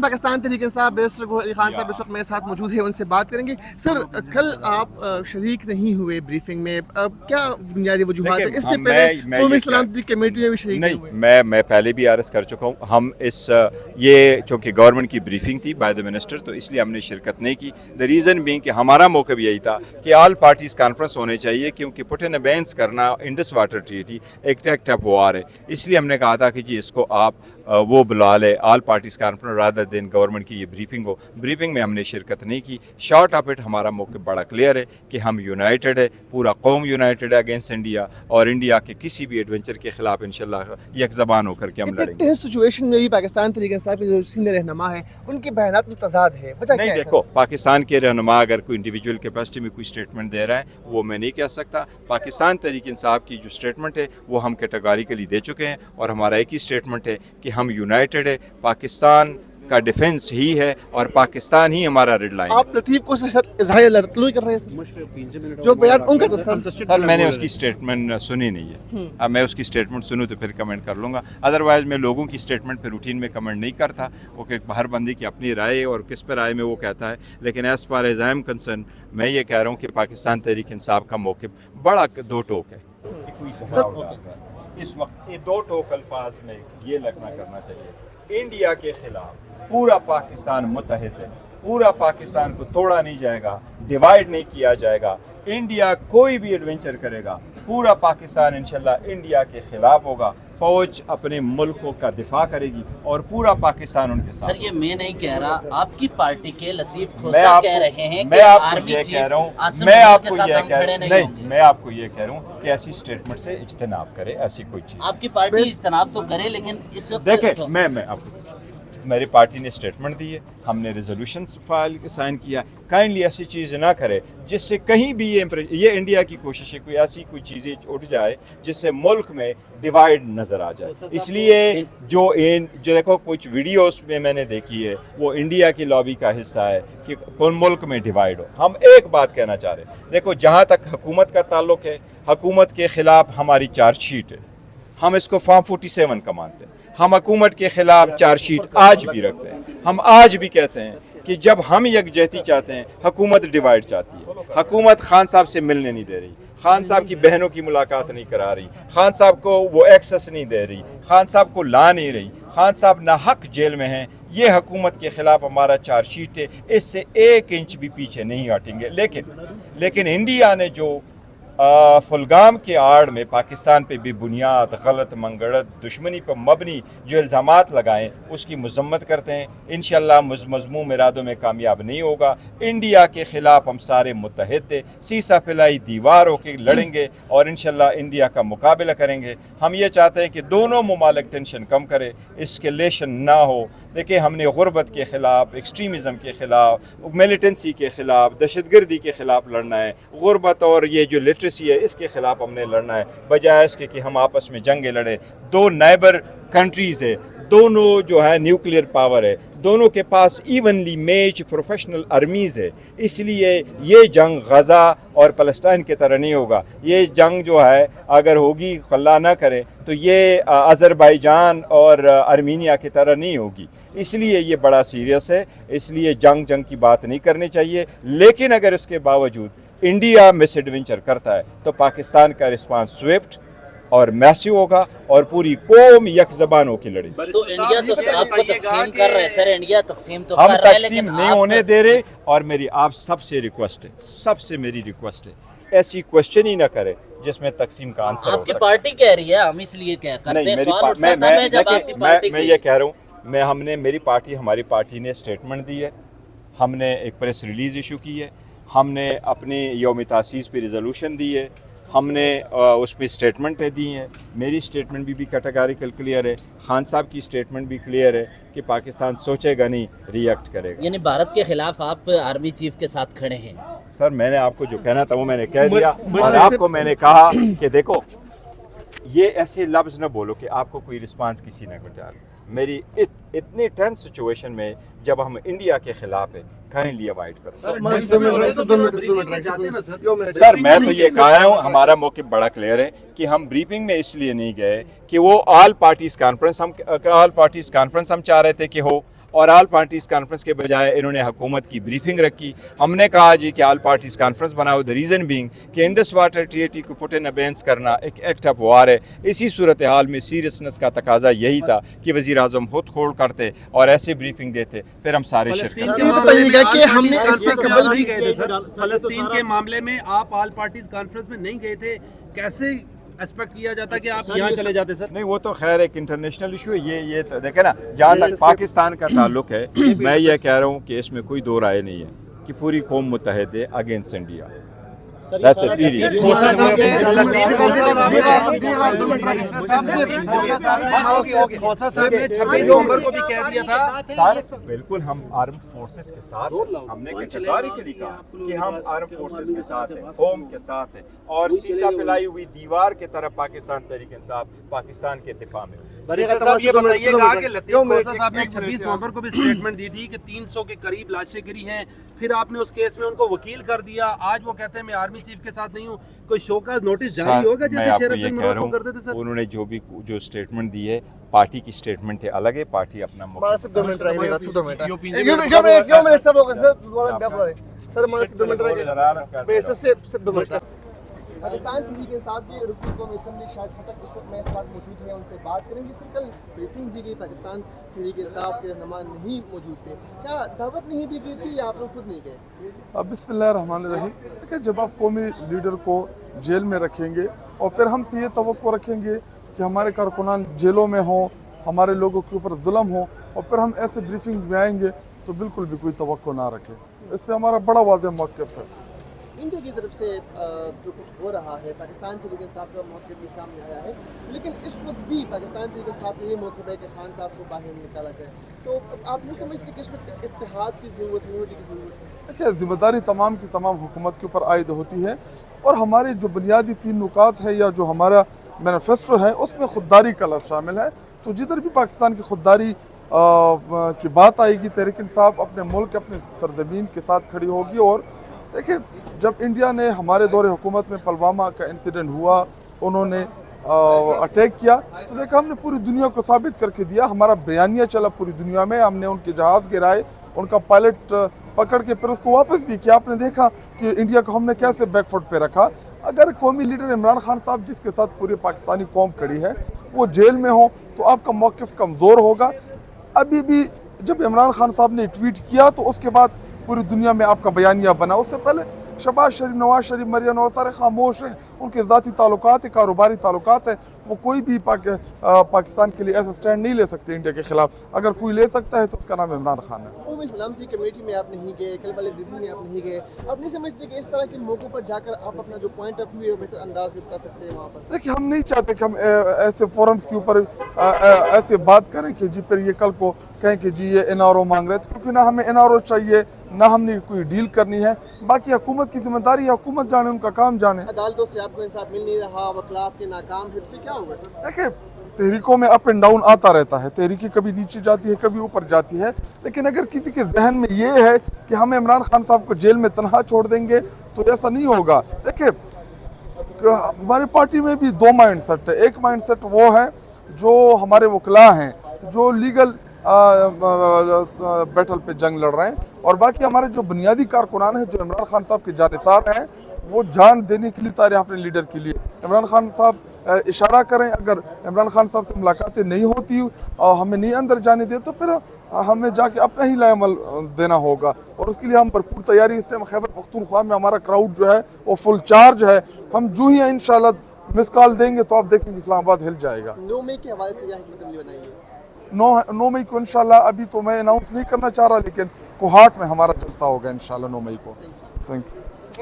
Pakistan Tehreek Insaf barrister گوہر علی خان صاحب اس وقت میرے ساتھ موجود ہیں، ان سے بات کریں گے. سر کل آپ شریک نہیں ہوئے بریفنگ میں، کیا بنیادی وجوہات ہیں؟ اس سے پہلے قومی سلامتی کمیٹی میں بھی شریک نہیں ہوئے. میں پہلے بھی عرض کر چکا ہوں. ہم یہ چونکہ گورنمنٹ کی بریفنگ تھی بائی دا منسٹر، تو اس لیے ہم نے شرکت نہیں کی. دا ریزن بینگ کہ ہمارا موقع بھی یہی تھا کہ آل پارٹیز کانفرنس ہونے چاہیے، کیونکہ پٹ ان ابینس کرنا انڈس واٹر ٹریٹی ایک ایکٹ آف وار ہے. اس لیے ہم نے کہا تھا کہ جی اس کو آپ وہ بلا لے all parties conference rather than government کی یہ بریفنگ ہو. بریفنگ میں ہم نے شرکت نہیں کی. شارٹ آف اٹ ہمارا موقع بڑا کلیئر ہے کہ ہم یونائٹڈ ہے، پورا قوم یونائٹڈ ہے اگینسٹ انڈیا، اور انڈیا کے کسی بھی ایڈونچر کے خلاف انشاءاللہ یک زبان ہو کر کے ہم لڑیں گے. اس سچویشن میں بھی پاکستان تحریک انصاف کے جو سینئر رہنما ہیں ان کے بیانات میں تضاد ہے، وجہ کیا ہے؟ نہیں دیکھو، پاکستان کے رہنما اگر کوئی انڈیویجول کیپیسٹی میں کوئی اسٹیٹمنٹ دے رہا ہے وہ میں نہیں کہہ سکتا. پاکستان تحریک انصاف کی جو اسٹیٹمنٹ ہے وہ ہم کیٹیگوریکلی دے چکے ہیں، اور ہمارا ایک ہی اسٹیٹمنٹ ہے کہ ہم یونائٹڈ ہے، پاکستان کا ڈیفنس ہی ہے اور پاکستان ہی ہمارا ریڈ لائن ہے. آپ لطیف کو اظہار لطلوئی کر رہے ہیں جو بیان ان کا سر میں نے اس کی اسٹیٹمنٹ سنی نہیں ہے. اب میں اس کی اسٹیٹمنٹ سنوں تو پھر کمنٹ کر لوں گا. ادروائز میں لوگوں کی اسٹیٹمنٹ پہ روٹین میں کمنٹ نہیں کرتا. وہ کہ ہر بندے کی اپنی رائے اور کس پہ رائے میں وہ کہتا ہے. لیکن as far as I am concern میں یہ کہہ رہا ہوں کہ پاکستان تحریک انصاف کا موقف بڑا دو ٹوک ہے. اس وقت یہ دو ٹوک الفاظ میں یہ لگنا کرنا چاہیے. انڈیا کے خلاف پورا پاکستان متحد ہے، پورا پاکستان کو توڑا نہیں جائے گا، ڈیوائیڈ نہیں کیا جائے گا. انڈیا کوئی بھی ایڈونچر کرے گا پورا پاکستان انشاءاللہ انڈیا کے خلاف ہوگا. فوج اپنے ملکوں کا دفاع کرے گی اور پورا پاکستان ان کے ساتھ. سر یہ میں نہیں کہہ رہا، آپ کی پارٹی کے لطیف کھوسہ کہہ رہے ہیں میں آپ کو یہ کہہ رہا ہوں میں آپ کو یہ کہہ رہا ہوں کہ ایسی اسٹیٹمنٹ سے اجتناب کرے. ایسی کوئی چیز آپ کی پارٹی اجتناب تو کرے، لیکن اس وقت دیکھیں میں آپ کو میری پارٹی نے اسٹیٹمنٹ دی ہے، ہم نے ریزولوشن فائل سائن کیا. کائنڈلی ایسی چیز نہ کرے جس سے کہیں بھی یہ انڈیا کی کوشش ہے کوئی ایسی کوئی چیزیں اٹھ جائے جس سے ملک میں ڈیوائیڈ نظر آ جائے. اس لیے جو دیکھو کچھ ویڈیوز میں نے دیکھی ہے وہ انڈیا کی لابی کا حصہ ہے کہ ملک میں ڈیوائیڈ ہو. ہم ایک بات کہنا چاہ رہے ہیں، دیکھو جہاں تک حکومت کا تعلق ہے، حکومت کے خلاف ہماری چارج شیٹ ہے، ہم اس کو فارم 47 کا مانتے ہیں. ہم حکومت کے خلاف چارج شیٹ آج بھی رکھتے ہیں. ہم آج بھی کہتے ہیں کہ جب ہم یکجہتی چاہتے ہیں حکومت ڈیوائیڈ چاہتی ہے. حکومت خان صاحب سے ملنے نہیں دے رہی، خان صاحب کی بہنوں کی ملاقات نہیں کرا رہی، خان صاحب کو وہ ایکسس نہیں دے رہی، خان صاحب کو لا نہیں رہی، خان صاحب ناحق جیل میں ہیں. یہ حکومت کے خلاف ہمارا چارج شیٹ ہے، اس سے 1 انچ بھی پیچھے نہیں ہٹیں گے. لیکن انڈیا نے جو فلگام کے آڑ میں پاکستان پہ بھی بنیاد غلط منگڑت دشمنی پر مبنی جو الزامات لگائیں اس کی مذمت کرتے ہیں. انشاءاللہ مذموم ارادوں میں کامیاب نہیں ہوگا. انڈیا کے خلاف ہم سارے متحد تھے، سیسا پھیلائی دیوار ہو کے لڑیں گے اور انشاءاللہ انڈیا کا مقابلہ کریں گے. ہم یہ چاہتے ہیں کہ دونوں ممالک ٹینشن کم کرے، اسکیلیشن نہ ہو. دیکھیں ہم نے غربت کے خلاف، ایکسٹریمزم کے خلاف، ملیٹنسی کے خلاف، دہشت گردی کے خلاف لڑنا ہے. غربت اور یہ جو لٹریسی ہے اس کے خلاف ہم نے لڑنا ہے، بجائے اس کے کہ ہم آپس میں جنگیں لڑیں. 2 نیبر کنٹریز ہے، دونوں جو ہے نیوکلیئر پاور ہے، دونوں کے پاس ایونلی میچ پروفیشنل آرمیز ہے. اس لیے یہ جنگ غزہ اور فلسطین کی طرح نہیں ہوگا. یہ جنگ جو ہے اگر ہوگی اللہ نہ کرے تو یہ آذربائیجان اور ارمینیا کی طرح نہیں ہوگی. اس لیے یہ بڑا سیریس ہے. اس لیے جنگ کی بات نہیں کرنی چاہیے. لیکن اگر اس کے باوجود انڈیا مس ایڈونچر کرتا ہے تو پاکستان کا رسپانس سوئفٹ اور میسیو ہوگا اور پوری قوم یک زبان ہو کے لڑے. تو انڈیا تو آپ کو تقسیم کر رہے ہیں سر، انڈیا تقسیم تو ہم کر رہے ہیں تقسیم لیکن نہیں ہونے دے رہے. اور میری آپ سب سے ریکویسٹ ہے، سب سے میری ریکویسٹ ہے، ایسی کوشچن ہی نہ کرے جس میں تقسیم کا آنسر ہو آپ کی سکے. پارٹی کہہ رہی ہے، ہم اس لیے کرتے ہیں سوال اٹھتا تھا میں جب آپ کی پارٹی میں یہ کہہ رہا ہوں ہماری پارٹی نے اسٹیٹمنٹ دی ہے، ہم نے ایک پریس ریلیز ایشو کی ہے، ہم نے اپنی یوم تاسیس پہ ریزولوشن دی ہے، ہم نے اس پہ اسٹیٹمنٹیں دی ہیں. میری اسٹیٹمنٹ بھی کیٹیگوریکل کلیئر ہے، خان صاحب کی اسٹیٹمنٹ بھی کلیئر ہے کہ پاکستان سوچے گا نہیں ریئیکٹ کرے گا. یعنی بھارت کے خلاف آپ آرمی چیف کے ساتھ کھڑے ہیں. سر میں نے آپ کو جو کہنا تھا وہ میں نے کہہ دیا، اور آپ کو میں نے کہا کہ دیکھو یہ ایسے لفظ نہ بولو کہ آپ کو کوئی رسپانس کسی نہ بتا. میری اتنی ٹینس سچویشن میں جب ہم انڈیا کے خلاف ہیں کائنڈلی اوائڈ کرو. سر میں تو یہ کہہ رہا ہوں ہمارا موقف بڑا کلیئر ہے کہ ہم بریفنگ میں اس لیے نہیں گئے کہ وہ آل پارٹیز کانفرنس ہم چاہ رہے تھے کہ ہو. اور آل پارٹیز کانفرنس کے بجائے انہوں نے حکومت کی بریفنگ رکھی. ہم نے کہا جی کہ آل پارٹیز کانفرنس بناؤ. دا ریزن بینگ کہ انڈس واٹر ٹریٹی کو پٹ ان ابینس کرنا ایک ایکٹ آف وار ہے. اسی صورتحال میں سیریسنس کا تقاضا یہی تھا کہ وزیر اعظم خود کھول کرتے اور ایسے بریفنگ دیتے, پھر ہم سارے فلسطین کے معاملے میں آپ آل پارٹیز کانفرنس میں نہیں گئے تھے, کیسے ایکسپیکٹ کیا جاتا کہ آپ یہاں چلے جاتے سر؟ نہیں, وہ تو خیر ایک انٹرنیشنل ایشو ہے. یہ تو دیکھیں نا, جہاں تک پاکستان کا تعلق ہے, میں یہ کہہ رہا ہوں کہ اس میں کوئی دو رائے نہیں ہے کہ پوری قوم متحد ہے against India. That's it, period. موسیٰ صاحب نے 26 نومبر کو بھی کہہ دیا تھا. بالکل, ہم آرم فورسز کے ساتھ, ہم نے کیٹیگوریکلی کہا کہ ہم آرم فورسز کے ساتھ ہیں, قوم کے ساتھ ہیں, اور سیسا پھیلائی ہوئی دیوار کی طرف پاکستان تحریک انصاف پاکستان کے دفاع میں. صاحب یہ بتائیے گا کہ لطیف موسیٰ صاحب نے 26 نومبر کو بھی سٹیٹمنٹ دی تھی کہ 300 کے قریب لاشیں گری ہیں, پھر آپ نے اس کیس میں ان کو وکیل کر دیا. آج وہ کہتے ہیں میں آرمی چیف کے ساتھ نہیں ہوں. کوئی شو کا نوٹس جاری ہوگا جیسے شیرف الملک کو کرتے تھے سر؟ انہوں نے جو سٹیٹمنٹ دی ہے, پارٹی کی سٹیٹمنٹ ہے الگ ہے, پارٹی اپنا پاکستان تحریک انصاف کے رکن قومی اسمبلی شاہد خٹک اس وقت میں اس بات موجود ہیں, ان سے بات کریں گے. سر, کل بریفنگ دی گئی, پاکستان تحریک انصاف کے رہنما نہیں موجود تھے, کیا دعوت نہیں دی گئی تھی یا آپ لوگ خود نہیں گئے؟ بسم اللہ الرحمن الرحیم. دیکھیں, جب آپ قومی لیڈر کو جیل میں رکھیں گے اور پھر ہم سے یہ توقع رکھیں گے کہ ہمارے کارکنان جیلوں میں ہوں, ہمارے لوگوں کے اوپر ظلم ہو, اور پھر ہم ایسے بریفنگز میں آئیں گے, تو بالکل بھی کوئی توقع نہ رکھیں. اس پہ ہمارا بڑا واضح موقف ہے. انڈیا کی طرف سے جو کچھ ہو رہا ہے, پاکستان تحریک انصاف کا موقف بھی سامنے آیا ہے, لیکن اس وقت بھی پاکستان تحریک انصاف کا یہ موقف ہے کہ خان صاحب کو باہر نکالا جائے. تو آپ نہیں سمجھتے کہ اس وقت اتحاد کی ضرورت ہے, یونٹی کی ضرورت ہے؟ دیکھیں, ذمہ داری تمام کی تمام حکومت کے اوپر عائد ہوتی ہے, اور ہمارے جو بنیادی 3 نکات ہے یا جو ہمارا مینیفیسٹو ہے اس میں خودداری کا لفظ شامل ہے. تو جدھر بھی پاکستان کی خودداری کی بات آئے گی, تحریک انصاف اپنے ملک, اپنے سرزمین کے ساتھ کھڑی ہوگی. اور دیکھیں, جب انڈیا نے ہمارے دور حکومت میں پلوامہ کا انسیڈنٹ ہوا, انہوں نے اٹیک کیا, تو دیکھا ہم نے پوری دنیا کو ثابت کر کے دیا. ہمارا بیانیہ چلا پوری دنیا میں, ہم نے ان کے جہاز گرائے, ان کا پائلٹ پکڑ کے پھر اس کو واپس بھی کیا. آپ نے دیکھا کہ انڈیا کو ہم نے کیسے بیک فٹ پہ رکھا. اگر قومی لیڈر عمران خان صاحب, جس کے ساتھ پوری پاکستانی قوم کھڑی ہے, وہ جیل میں ہوں, تو آپ کا موقف کمزور ہوگا. ابھی بھی جب عمران خان صاحب نے ٹویٹ کیا تو اس کے بعد پوری دنیا میں آپ کا بیانیہ بنا. اس سے پہلے شہباز شریف, نواز شریف, مریم نواز سارے خاموش ہیں. ان کے ذاتی تعلقات ہیں, کاروباری تعلقات ہیں. وہ کوئی بھی پاکستان کے لیے ایسا سٹینڈ نہیں لے سکتے انڈیا کے خلاف. اگر کوئی لے سکتا ہے تو اس کا نام عمران خان ہے. قومی سلامتی کمیٹی میں آپ نہیں گئے, کل والے بریفنگ میں آپ نہیں گئے. آپ نہیں سمجھتے کہ اس طرح کے موقعوں پر جا کر آپ اپنا جو پوائنٹ آف ویو ہے بہتر انداز میں بتا سکتے ہیں وہاں پر؟ دیکھیے, ہم نہیں چاہتے کہ ہم ایسے فورمز کے اوپر ایسے بات کریں کہ جی پھر یہ کل کو کہیں کہ جی یہ این آر او مانگ رہے تھے, کیونکہ نہ ہمیں این آر او چاہیے, نہ ہم نے کوئی ڈیل کرنی ہے. باقی حکومت کی ذمہ داری ہے, حکومت جانے, ان کا کام جانے. عدالتوں سے آپ کو انصاف مل نہیں رہا, وکلاء آپ کے ناکام, پھر کیا ہوگا سر؟ دیکھیں, تحریکوں میں اپ اینڈ ڈاؤن آتا رہتا ہے. تحریکیں کبھی نیچے جاتی ہے, کبھی اوپر جاتی ہے. لیکن اگر کسی کے ذہن میں یہ ہے کہ ہم عمران خان صاحب کو جیل میں تنہا چھوڑ دیں گے, تو ایسا نہیں ہوگا. دیکھیں, ہماری پارٹی میں بھی 2 مائنڈ سیٹ ہے. ایک مائنڈ سیٹ وہ ہے جو ہمارے وکلاء ہیں, جو لیگل بیٹل پہ جنگ لڑ رہے ہیں, اور باقی ہمارے جو بنیادی کارکنان ہیں جو عمران خان صاحب کے جانثار ہیں, وہ جان دینے کے لیے تیار ہیں اپنے لیڈر کے لیے. عمران خان صاحب اشارہ کریں, اگر عمران خان صاحب سے ملاقاتیں نہیں ہوتی, ہمیں نہیں اندر جانے دے, تو پھر ہمیں جا کے اپنا ہی لائے عمل دینا ہوگا. اور اس کے لیے ہم بھرپور تیاری. اس ٹائم خیبر پختونخوا میں ہمارا کراؤڈ جو ہے وہ فل چارج ہے. ہم جو ہی انشاءاللہ مس کال دیں گے تو آپ دیکھیں گے اسلام آباد ہل جائے گا. 9 مئی کے حوالے سے کیا حکمت عملی بنائی ہے؟ 9 مئی کو انشاءاللہ, ابھی تو میں اناؤنس نہیں کرنا چاہ رہا, لیکن کوہاٹ میں ہمارا جلسہ ہوگا انشاءاللہ 9 مئی کو. Thank you.